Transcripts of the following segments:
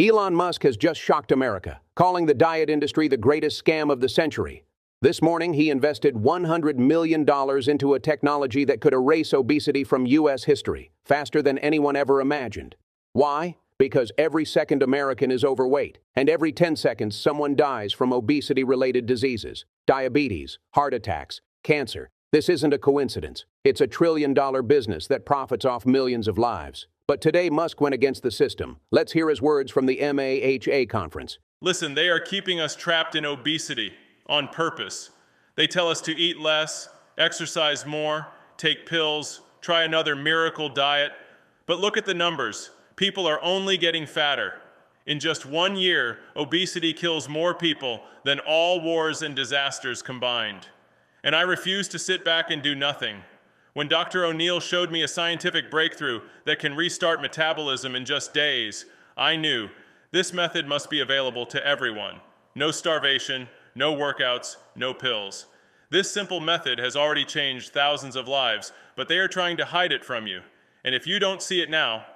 Elon Musk has just shocked America, calling the diet industry the greatest scam of the century. This morning, he invested $100 million into a technology that could erase obesity from U.S. history, faster than anyone ever imagined. Why? Because every second American is overweight, and every 10 seconds someone dies from obesity-related diseases, diabetes, heart attacks, cancer. This isn't a coincidence. It's a trillion-dollar business that profits off millions of lives. But today, Musk went against the system. Let's hear his words from the MAHA conference. Listen, they are keeping us trapped in obesity on purpose. They tell us to eat less, exercise more, take pills, try another miracle diet. But look at the numbers. People are only getting fatter. In just 1 year, obesity kills more people than all wars and disasters combined. And I refuse to sit back and do nothing. When Dr. O'Neill showed me a scientific breakthrough that can restart metabolism in just days, I knew this method must be available to everyone. No starvation, no workouts, no pills. This simple method has already changed thousands of lives, but they are trying to hide it from you. And if you don't see it now,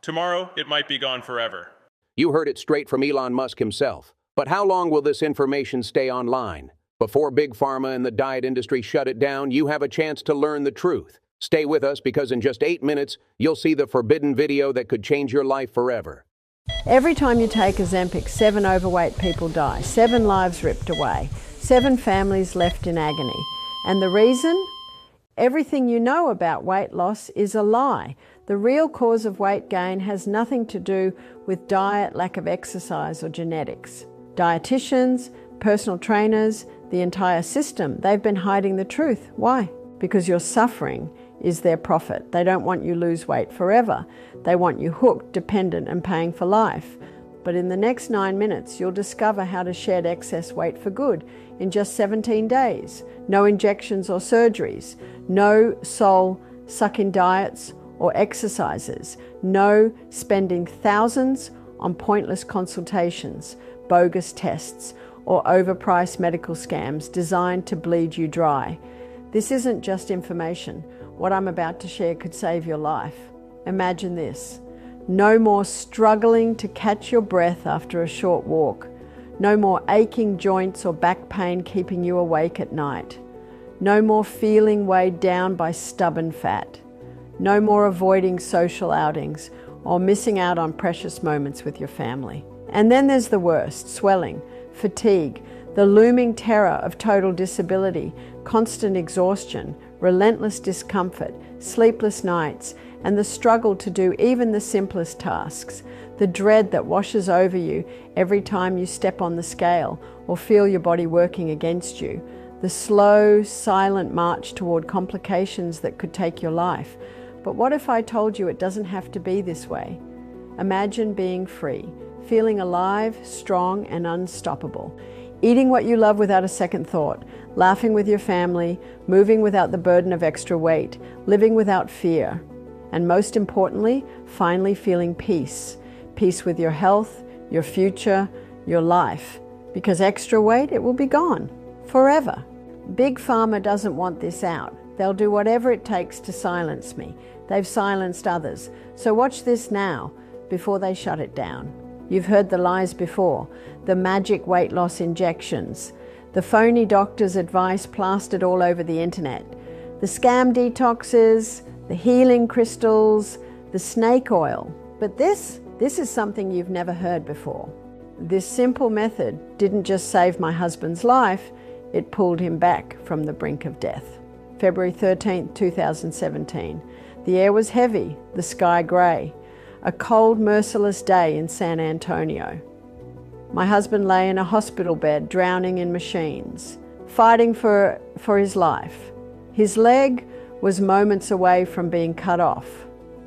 tomorrow it might be gone forever. You heard it straight from Elon Musk himself. But how long will this information stay online? Before Big Pharma and the diet industry shut it down, you have a chance to learn the truth. Stay with us because in just 8 minutes, you'll see the forbidden video that could change your life forever. Every time you take Ozempic, 7 overweight people die, 7 lives ripped away, 7 families left in agony. And the reason? Everything you know about weight loss is a lie. The real cause of weight gain has nothing to do with diet, lack of exercise, or genetics. Dietitians, personal trainers, the entire system, they've been hiding the truth. Why? Because your suffering is their profit. They don't want you to lose weight forever. They want you hooked, dependent, and paying for life. But in the next 9 minutes, you'll discover how to shed excess weight for good in just 17 days. No injections or surgeries. No soul-sucking diets or exercises. No spending thousands on pointless consultations, bogus tests, or overpriced medical scams designed to bleed you dry. This isn't just information. What I'm about to share could save your life. Imagine this. No more struggling to catch your breath after a short walk. No more aching joints or back pain keeping you awake at night. No more feeling weighed down by stubborn fat. No more avoiding social outings or missing out on precious moments with your family. And then there's the worst, swelling, fatigue, the looming terror of total disability, constant exhaustion, relentless discomfort, sleepless nights, and the struggle to do even the simplest tasks, the dread that washes over you every time you step on the scale or feel your body working against you, the slow, silent march toward complications that could take your life. But what if I told you it doesn't have to be this way? Imagine being free, feeling alive, strong, and unstoppable. Eating what you love without a second thought, laughing with your family, moving without the burden of extra weight, living without fear. And most importantly, finally feeling peace. Peace with your health, your future, your life. Because extra weight, it will be gone. Forever. Big Pharma doesn't want this out. They'll do whatever it takes to silence me. They've silenced others. So watch this now, before they shut it down. You've heard the lies before, the magic weight loss injections, the phony doctor's advice plastered all over the internet, the scam detoxes, the healing crystals, the snake oil. But this is something you've never heard before. This simple method didn't just save my husband's life, it pulled him back from the brink of death. February 13, 2017. The air was heavy, the sky grey. A cold, merciless day in San Antonio. My husband lay in a hospital bed, drowning in machines, fighting for his life. His leg was moments away from being cut off.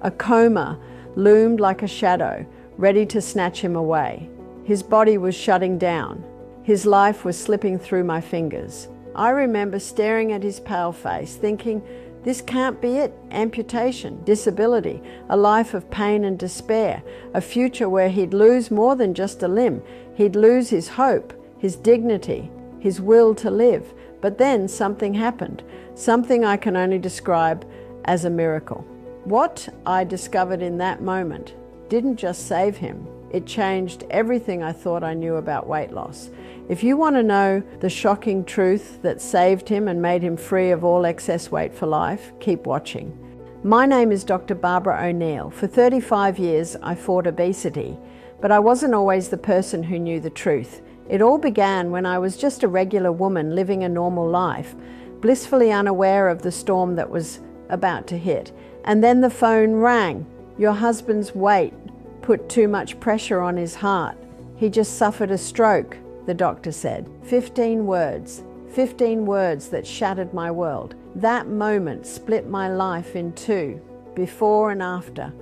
A coma loomed like a shadow, ready to snatch him away. His body was shutting down. His life was slipping through my fingers. I remember staring at his pale face, thinking, this can't be it. Amputation, disability, a life of pain and despair, a future where he'd lose more than just a limb. He'd lose his hope, his dignity, his will to live. But then something happened, something I can only describe as a miracle. What I discovered in that moment didn't just save him, It changed everything I thought I knew about weight loss. If you want to know the shocking truth that saved him and made him free of all excess weight for life, keep watching. My name is Dr. Barbara O'Neill. For 35 years, I fought obesity, but I wasn't always the person who knew the truth. It all began when I was just a regular woman living a normal life, blissfully unaware of the storm that was about to hit. And then the phone rang. Your husband's weight put too much pressure on his heart. He just suffered a stroke, the doctor said. 15 words that shattered my world. That moment split my life in two, before and after.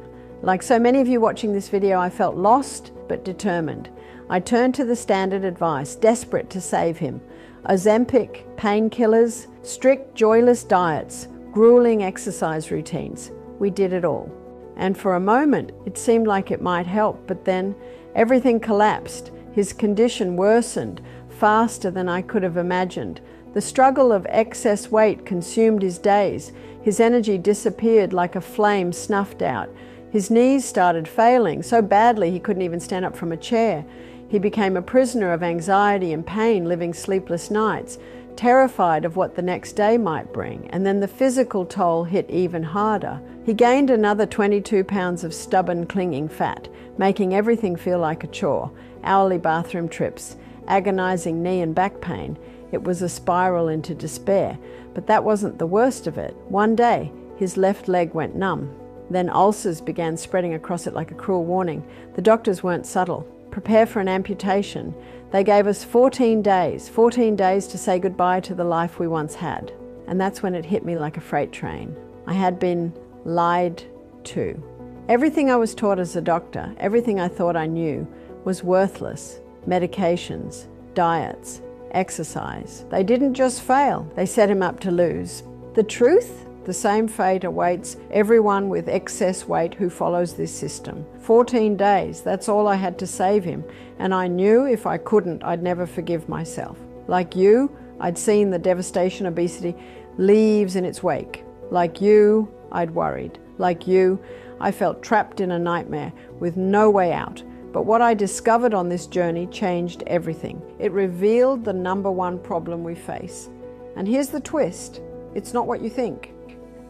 Like so many of you watching this video, I felt lost but determined. I turned to the standard advice, desperate to save him. Ozempic, painkillers, strict joyless diets, grueling exercise routines. We did it all. And for a moment, it seemed like it might help, but then everything collapsed. His condition worsened faster than I could have imagined. The struggle of excess weight consumed his days. His energy disappeared like a flame snuffed out. His knees started failing so badly he couldn't even stand up from a chair. He became a prisoner of anxiety and pain, living sleepless nights, terrified of what the next day might bring. And then the physical toll hit even harder. He gained another 22 pounds of stubborn, clinging fat, making everything feel like a chore. Hourly bathroom trips, agonizing knee and back pain. It was a spiral into despair. But that wasn't the worst of it. One day, his left leg went numb. Then ulcers began spreading across it like a cruel warning. The doctors weren't subtle. Prepare for an amputation. They gave us 14 days to say goodbye to the life we once had. And that's when it hit me like a freight train. I had been lied to. Everything I was taught as a doctor, everything I thought I knew, was worthless. Medications, diets, exercise. They didn't just fail, they set him up to lose. The truth? The same fate awaits everyone with excess weight who follows this system. 14 days, that's all I had to save him. And I knew if I couldn't, I'd never forgive myself. Like you, I'd seen the devastation obesity leaves in its wake. Like you, I'd worried. Like you, I felt trapped in a nightmare with no way out. But what I discovered on this journey changed everything. It revealed the number one problem we face. And here's the twist. It's not what you think.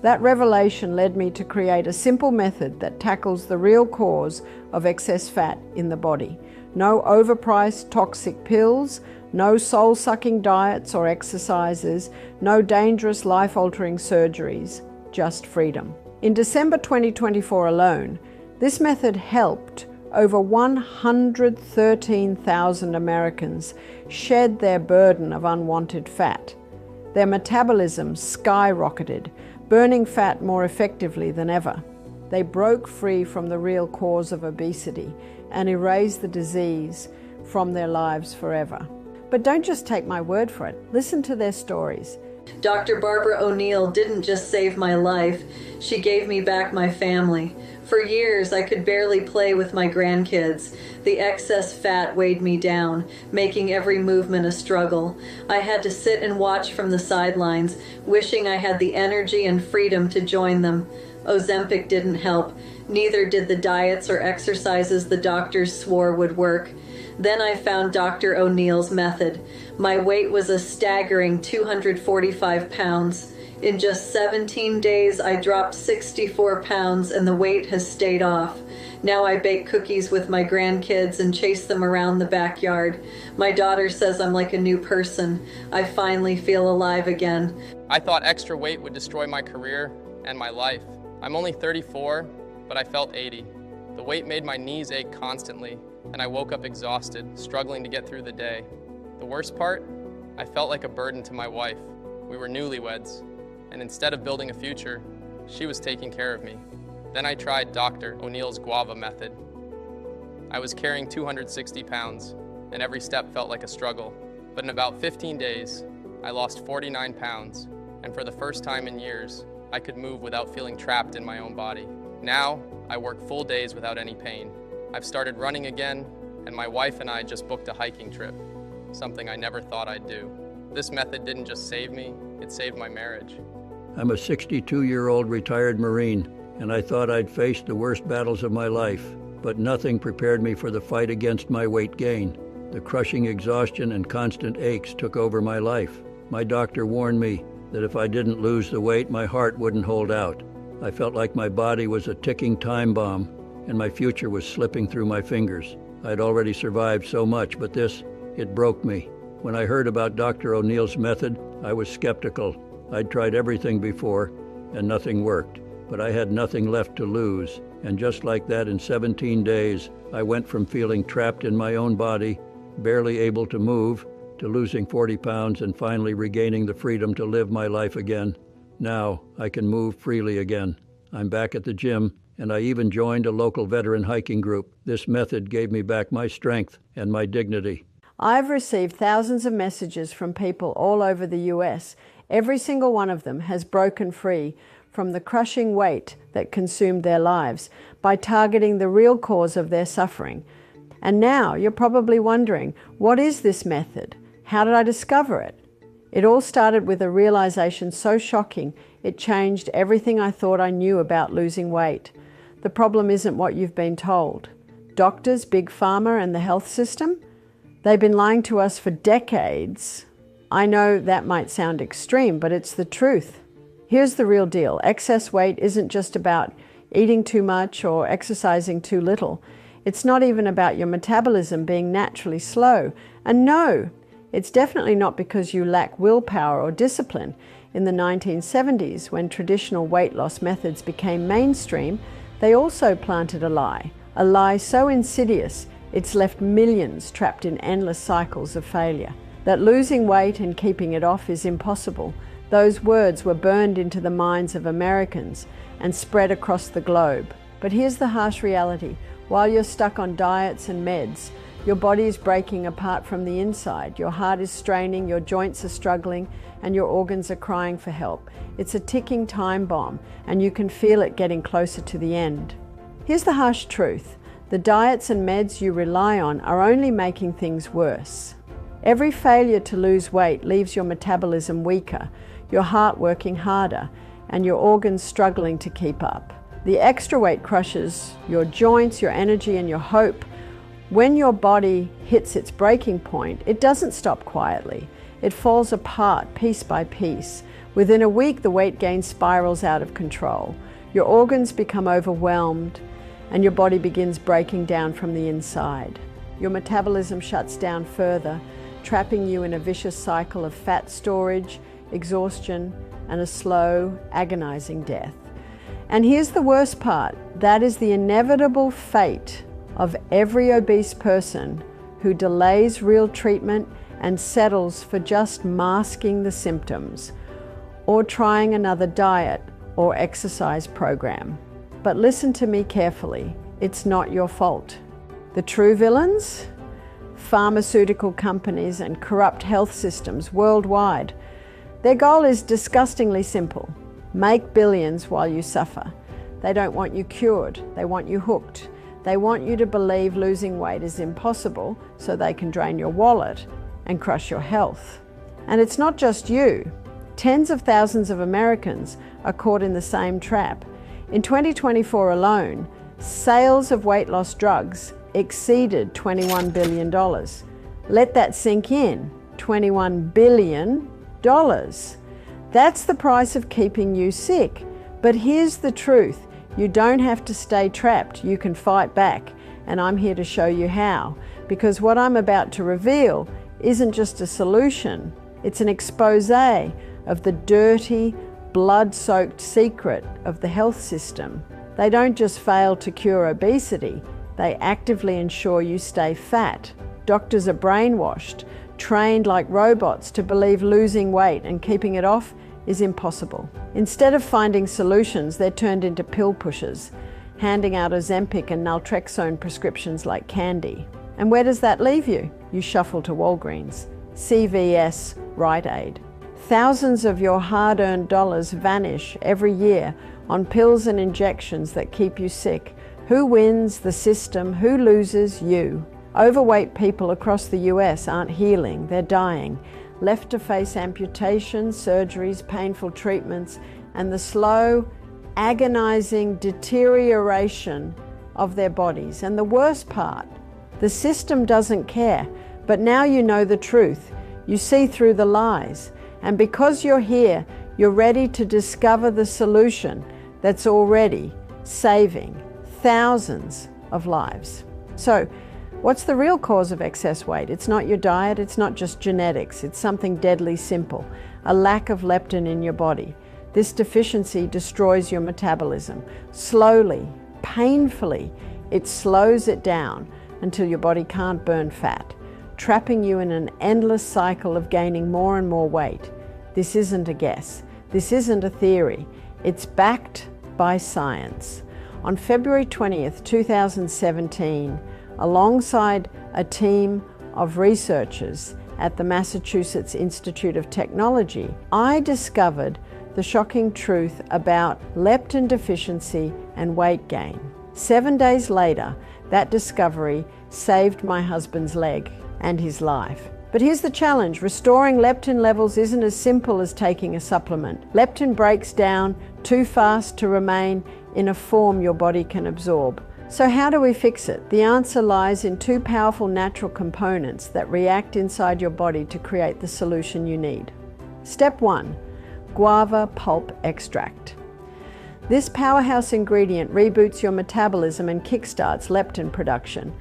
That revelation led me to create a simple method that tackles the real cause of excess fat in the body. No overpriced toxic pills, no soul-sucking diets or exercises, no dangerous life-altering surgeries, just freedom. In December 2024 alone, this method helped over 113,000 Americans shed their burden of unwanted fat. Their metabolism skyrocketed, burning fat more effectively than ever. They broke free from the real cause of obesity and erased the disease from their lives forever. But don't just take my word for it. Listen to their stories. Dr. Barbara O'Neill didn't just save my life, she gave me back my family. For years, I could barely play with my grandkids. The excess fat weighed me down, making every movement a struggle. I had to sit and watch from the sidelines, wishing I had the energy and freedom to join them. Ozempic didn't help. Neither did the diets or exercises the doctors swore would work. Then I found Dr. O'Neill's method. My weight was a staggering 245 pounds. In just 17 days, I dropped 64 pounds and the weight has stayed off. Now I bake cookies with my grandkids and chase them around the backyard. My daughter says I'm like a new person. I finally feel alive again. I thought extra weight would destroy my career and my life. I'm only 34, but I felt 80. The weight made my knees ache constantly, and I woke up exhausted, struggling to get through the day. The worst part? I felt like a burden to my wife. We were newlyweds, and instead of building a future, she was taking care of me. Then I tried Dr. O'Neill's guava method. I was carrying 260 pounds, and every step felt like a struggle. But in about 15 days, I lost 49 pounds, and for the first time in years, I could move without feeling trapped in my own body. Now, I work full days without any pain. I've started running again, and my wife and I just booked a hiking trip, something I never thought I'd do. This method didn't just save me, it saved my marriage. I'm a 62-year-old retired Marine, and I thought I'd faced the worst battles of my life. but nothing prepared me for the fight against my weight gain. The crushing exhaustion and constant aches took over my life. My doctor warned me that if I didn't lose the weight, my heart wouldn't hold out. I felt like my body was a ticking time bomb, and my future was slipping through my fingers. I'd already survived so much, but this, it broke me. When I heard about Dr. O'Neill's method, I was skeptical. I'd tried everything before, and nothing worked. But I had nothing left to lose, and just like that, in 17 days, I went from feeling trapped in my own body, barely able to move, to losing 40 pounds and finally regaining the freedom to live my life again. Now, I can move freely again. I'm back at the gym, and I even joined a local veteran hiking group. This method gave me back my strength and my dignity. I've received thousands of messages from people all over the US. Every single one of them has broken free from the crushing weight that consumed their lives by targeting the real cause of their suffering. And now you're probably wondering, what is this method? How did I discover it? It all started with a realization so shocking, it changed everything I thought I knew about losing weight. The problem isn't what you've been told. Doctors, Big Pharma, and the health system, they've been lying to us for decades. I know that might sound extreme, but it's the truth. Here's the real deal. Excess weight isn't just about eating too much or exercising too little. It's not even about your metabolism being naturally slow. And no, it's definitely not because you lack willpower or discipline. In the 1970s, when traditional weight loss methods became mainstream, they also planted a lie so insidious it's left millions trapped in endless cycles of failure. That losing weight and keeping it off is impossible. Those words were burned into the minds of Americans and spread across the globe. But here's the harsh reality. While you're stuck on diets and meds, your body is breaking apart from the inside. Your heart is straining, your joints are struggling, and your organs are crying for help. It's a ticking time bomb, and you can feel it getting closer to the end. Here's the harsh truth. The diets and meds you rely on are only making things worse. Every failure to lose weight leaves your metabolism weaker, your heart working harder, and your organs struggling to keep up. The extra weight crushes your joints, your energy, and your hope. When your body hits its breaking point, it doesn't stop quietly. It falls apart piece by piece. Within a week, the weight gain spirals out of control. Your organs become overwhelmed, and your body begins breaking down from the inside. Your metabolism shuts down further, trapping you in a vicious cycle of fat storage, exhaustion, and a slow, agonizing death. And here's the worst part. That is the inevitable fate of every obese person who delays real treatment and settles for just masking the symptoms or trying another diet or exercise program. But listen to me carefully. It's not your fault. The true villains? Pharmaceutical companies and corrupt health systems worldwide. Their goal is disgustingly simple. Make billions while you suffer. They don't want you cured. They want you hooked. They want you to believe losing weight is impossible so they can drain your wallet and crush your health. And it's not just you. Tens of thousands of Americans are caught in the same trap. In 2024 alone, sales of weight loss drugs exceeded $21 billion. Let that sink in. $21 billion. That's the price of keeping you sick. But here's the truth. You don't have to stay trapped. You can fight back. And I'm here to show you how. Because what I'm about to reveal isn't just a solution. It's an expose of the dirty, blood-soaked secret of the health system. They don't just fail to cure obesity. They actively ensure you stay fat. Doctors are brainwashed, trained like robots to believe losing weight and keeping it off is impossible. Instead of finding solutions, they're turned into pill pushers, handing out Ozempic and naltrexone prescriptions like candy. And where does that leave you? You shuffle to Walgreens, CVS, Rite Aid. Thousands of your hard-earned dollars vanish every year on pills and injections that keep you sick. Who wins? The system. Who loses? You. Overweight people across the US aren't healing, they're dying, left to face amputations, surgeries, painful treatments, and the slow, agonizing deterioration of their bodies. And the worst part, the system doesn't care. But now you know the truth. You see through the lies. And because you're here, you're ready to discover the solution that's already saving thousands of lives. So, what's the real cause of excess weight? It's not your diet, it's not just genetics, it's something deadly simple, a lack of leptin in your body. This deficiency destroys your metabolism. Slowly, painfully, it slows it down until your body can't burn fat, trapping you in an endless cycle of gaining more and more weight. This isn't a guess. This isn't a theory. It's backed by science. On February 20th, 2017, alongside a team of researchers at the Massachusetts Institute of Technology, I discovered the shocking truth about leptin deficiency and weight gain. 7 days later, that discovery saved my husband's leg and his life. But here's the challenge. Restoring leptin levels isn't as simple as taking a supplement. Leptin breaks down too fast to remain in a form your body can absorb. So how do we fix it? The answer lies in two powerful natural components that react inside your body to create the solution you need. Step 1, guava pulp extract. This powerhouse ingredient reboots your metabolism and kickstarts leptin production.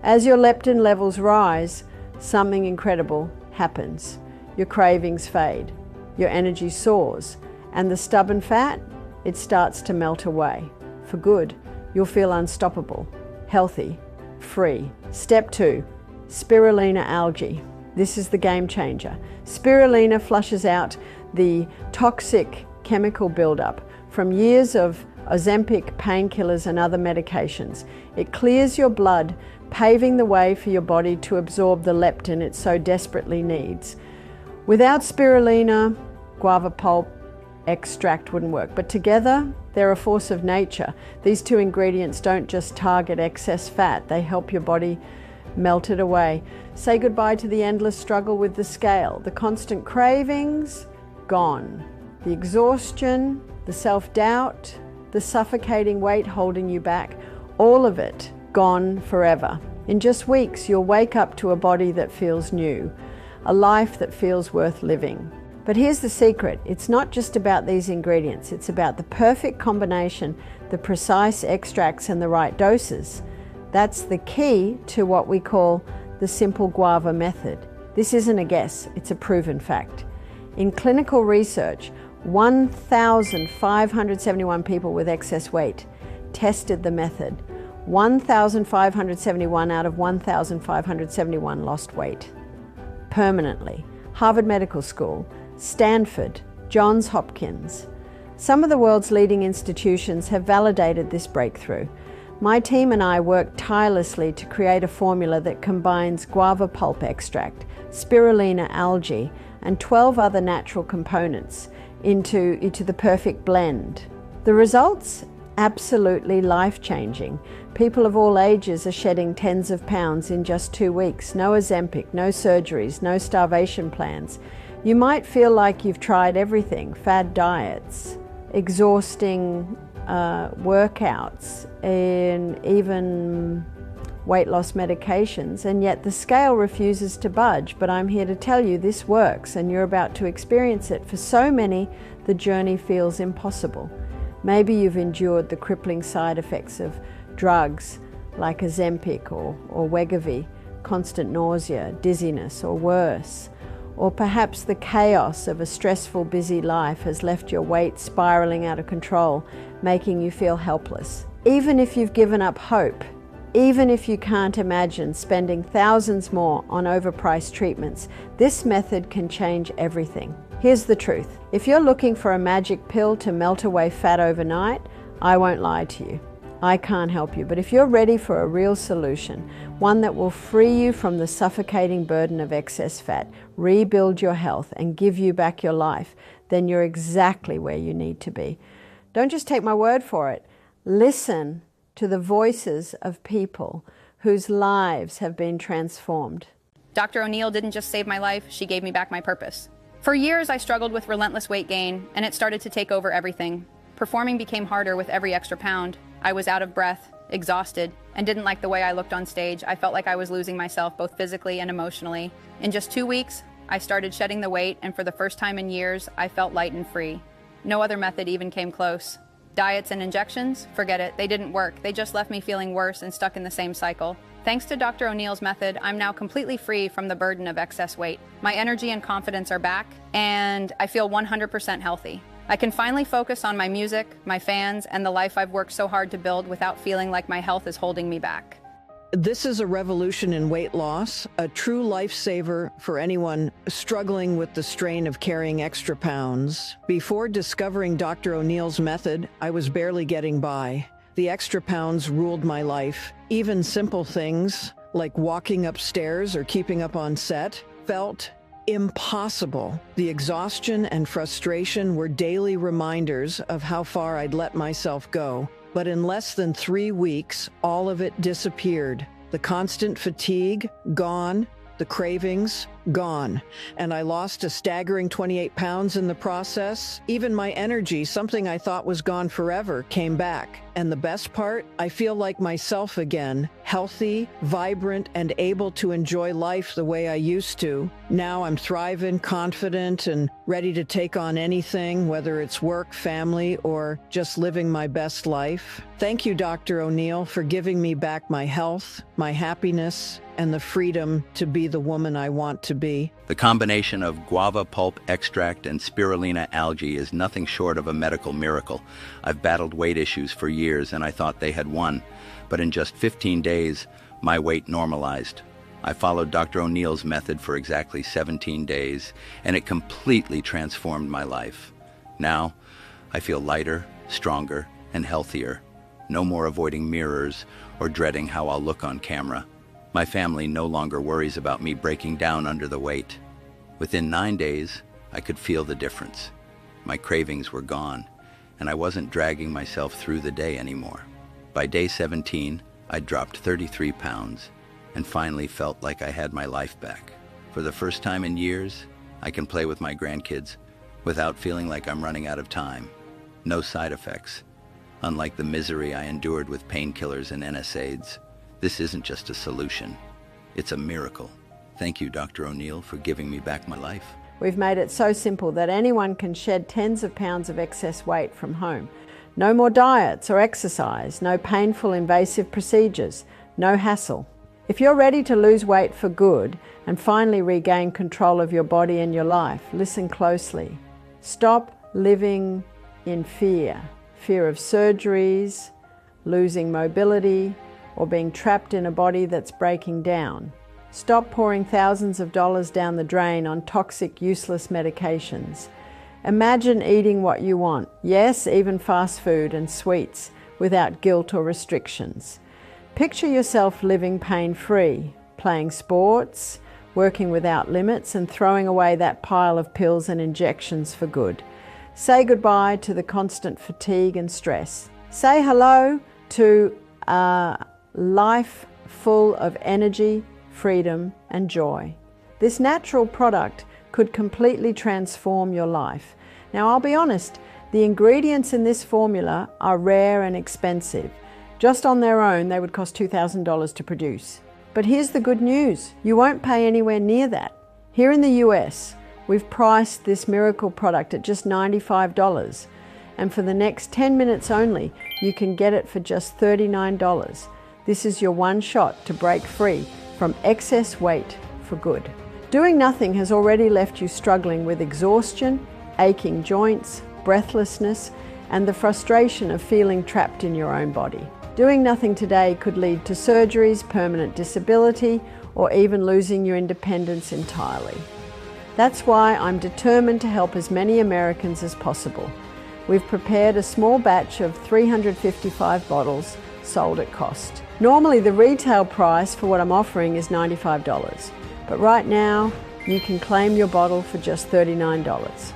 As your leptin levels rise, something incredible happens. Your cravings fade, your energy soars, and the stubborn fat, it starts to melt away. For good, you'll feel unstoppable, healthy, free. Step 2, spirulina algae. This is the game changer. Spirulina flushes out the toxic chemical buildup from years of Ozempic, painkillers, and other medications. It clears your blood, paving the way for your body to absorb the leptin it so desperately needs. Without spirulina, guava pulp extract wouldn't work, but together they're a force of nature. These two ingredients don't just target excess fat, they help your body melt it away. Say goodbye to the endless struggle with the scale, the constant cravings, gone. The exhaustion, the self-doubt, the suffocating weight holding you back, all of it gone forever. In just weeks, you'll wake up to a body that feels new, a life that feels worth living. But here's the secret. It's not just about these ingredients. It's about the perfect combination, the precise extracts and the right doses. That's the key to what we call the simple guava method. This isn't a guess, it's a proven fact. In clinical research, 1,571 people with excess weight tested the method. 1,571 out of 1,571 lost weight permanently. Harvard Medical School, Stanford, Johns Hopkins. Some of the world's leading institutions have validated this breakthrough. My team and I worked tirelessly to create a formula that combines guava pulp extract, spirulina algae, and 12 other natural components into the perfect blend. The results? Absolutely life-changing. People of all ages are shedding tens of pounds in just 2 weeks. No Ozempic, no surgeries, no starvation plans. You might feel like you've tried everything, fad diets, exhausting workouts, and even weight loss medications, and yet the scale refuses to budge. But I'm here to tell you this works, and you're about to experience it. For so many, the journey feels impossible. Maybe you've endured the crippling side effects of drugs like Ozempic or Wegovy, constant nausea, dizziness, or worse. Or perhaps the chaos of a stressful, busy life has left your weight spiraling out of control, making you feel helpless. Even if you've given up hope, even if you can't imagine spending thousands more on overpriced treatments, this method can change everything. Here's the truth. If you're looking for a magic pill to melt away fat overnight, I won't lie to you. I can't help you. But if you're ready for a real solution, one that will free you from the suffocating burden of excess fat, rebuild your health, and give you back your life, then you're exactly where you need to be. Don't just take my word for it. Listen to the voices of people whose lives have been transformed. Dr. O'Neill didn't just save my life, she gave me back my purpose. For years, I struggled with relentless weight gain, and it started to take over everything. Performing became harder with every extra pound. I was out of breath, exhausted, and didn't like the way I looked on stage. I felt like I was losing myself both physically and emotionally. In just 2 weeks, I started shedding the weight, and for the first time in years, I felt light and free. No other method even came close. Diets and injections? Forget it. They didn't work. They just left me feeling worse and stuck in the same cycle. Thanks to Dr. O'Neill's method, I'm now completely free from the burden of excess weight. My energy and confidence are back, and I feel 100% healthy. I can finally focus on my music, my fans, and the life I've worked so hard to build without feeling like my health is holding me back. This is a revolution in weight loss, a true lifesaver for anyone struggling with the strain of carrying extra pounds. Before discovering Dr. O'Neill's method, I was barely getting by. The extra pounds ruled my life. Even simple things like walking upstairs or keeping up on set felt impossible. The exhaustion and frustration were daily reminders of how far I'd let myself go. But in less than 3 weeks, all of it disappeared. The constant fatigue, gone. The cravings, gone. And I lost a staggering 28 pounds in the process. Even my energy, something I thought was gone forever, came back. And the best part, I feel like myself again, healthy, vibrant, and able to enjoy life the way I used to. Now I'm thriving, confident, and ready to take on anything, whether it's work, family, or just living my best life. Thank you, Dr. O'Neill, for giving me back my health, my happiness, and the freedom to be the woman I want to be. The combination of guava pulp extract and spirulina algae is nothing short of a medical miracle. I've battled weight issues for years and I thought they had won, but in just 15 days, my weight normalized. I followed Dr. O'Neill's method for exactly 17 days, and it completely transformed my life. Now, I feel lighter, stronger, and healthier. No more avoiding mirrors or dreading how I'll look on camera. My family no longer worries about me breaking down under the weight. Within 9 days, I could feel the difference. My cravings were gone, and I wasn't dragging myself through the day anymore. By day 17, I dropped 33 pounds and finally felt like I had my life back. For the first time in years, I can play with my grandkids without feeling like I'm running out of time. No side effects. Unlike the misery I endured with painkillers and NSAIDs, this isn't just a solution. It's a miracle. Thank you, Dr. O'Neill, for giving me back my life. We've made it so simple that anyone can shed tens of pounds of excess weight from home. No more diets or exercise, no painful invasive procedures, no hassle. If you're ready to lose weight for good and finally regain control of your body and your life, listen closely. Stop living in fear. Fear of surgeries, losing mobility, or being trapped in a body that's breaking down. Stop pouring thousands of dollars down the drain on toxic, useless medications. Imagine eating what you want. Yes, even fast food and sweets without guilt or restrictions. Picture yourself living pain-free, playing sports, working without limits, and throwing away that pile of pills and injections for good. Say goodbye to the constant fatigue and stress. Say hello to a life full of energy, freedom, and joy. This natural product could completely transform your life. Now, I'll be honest, the ingredients in this formula are rare and expensive. Just on their own, they would cost $2,000 to produce. But here's the good news. You won't pay anywhere near that. Here in the US, we've priced this miracle product at just $95. And for the next 10 minutes only, you can get it for just $39. This is your one shot to break free from excess weight for good. Doing nothing has already left you struggling with exhaustion, aching joints, breathlessness, and the frustration of feeling trapped in your own body. Doing nothing today could lead to surgeries, permanent disability, or even losing your independence entirely. That's why I'm determined to help as many Americans as possible. We've prepared a small batch of 355 bottles sold at cost. Normally the retail price for what I'm offering is $95, but right now you can claim your bottle for just $39.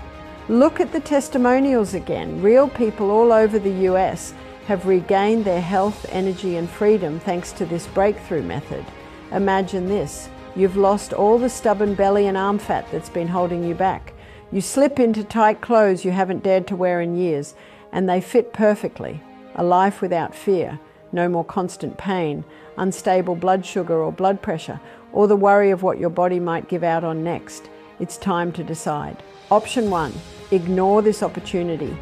Look at the testimonials again. Real people all over the US have regained their health, energy, and freedom thanks to this breakthrough method. Imagine this. You've lost all the stubborn belly and arm fat that's been holding you back. You slip into tight clothes you haven't dared to wear in years, and they fit perfectly. A life without fear. no more constant pain, unstable blood sugar or blood pressure, or the worry of what your body might give out on next. It's time to decide. Option 1, ignore this opportunity.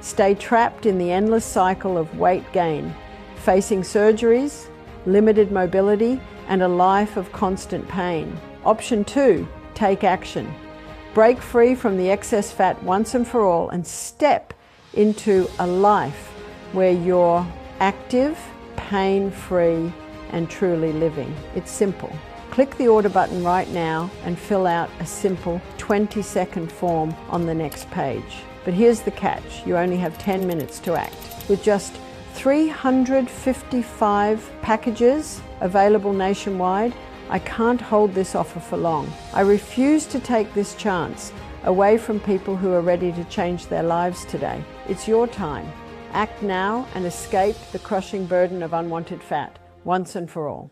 Stay trapped in the endless cycle of weight gain, facing surgeries, limited mobility, and a life of constant pain. Option 2, take action. Break free from the excess fat once and for all and step into a life where you're active, pain-free, and truly living. It's simple. Click the order button right now and fill out a simple 20-second form on the next page. But here's the catch, you only have 10 minutes to act. With just 355 packages available nationwide, I can't hold this offer for long. I refuse to take this chance away from people who are ready to change their lives today. It's your time. Act now and escape the crushing burden of unwanted fat, once and for all.